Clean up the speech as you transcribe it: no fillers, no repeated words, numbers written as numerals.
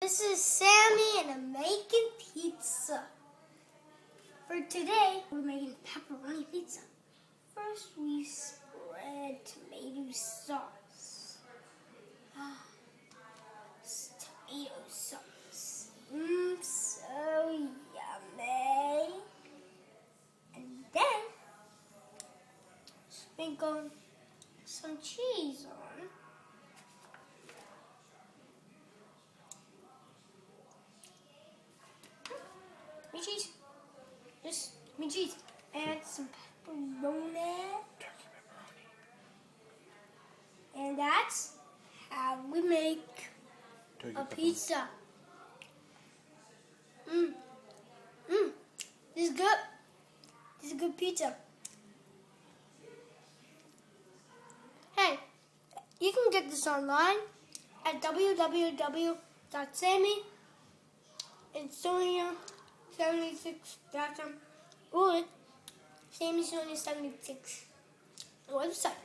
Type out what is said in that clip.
This is Sammy and I'm making pizza. For today, we're making pepperoni pizza. First, we spread tomato sauce. Tomato sauce. So yummy. And then, sprinkle some cheese on. Me cheese. Just me cheese. Add some pepperoni. And that's how we make a pizza. This is good. This is good pizza. Hey, you can get this online at www.sammyandsonia76.com or Sammy Sonia 76 website.